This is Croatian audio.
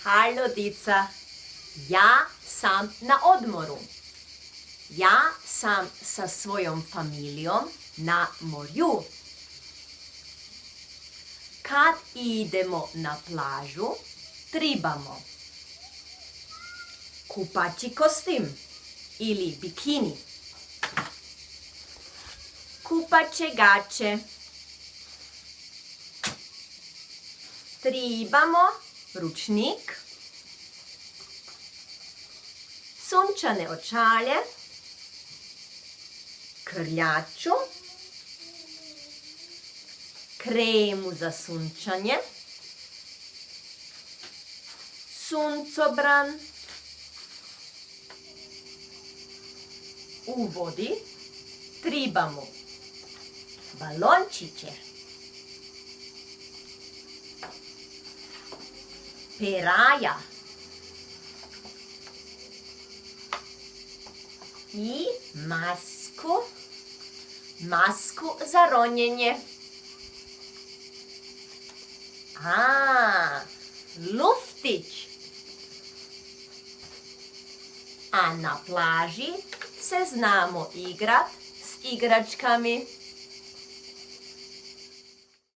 Halo dica, ja sam na odmoru. Ja sam sa svojom familijom na morju. Kad idemo na plažu, trebamo kupaći kostim ili bikini, kupaće gaće, trebamo ručnik, sunčane očalje, krljaču, kremu za sunčanje, suncobran, u vodi trebamo balončiće, peraja i masku za ronjenje. Luftić. A na plaži se znamo igrat s igračkami.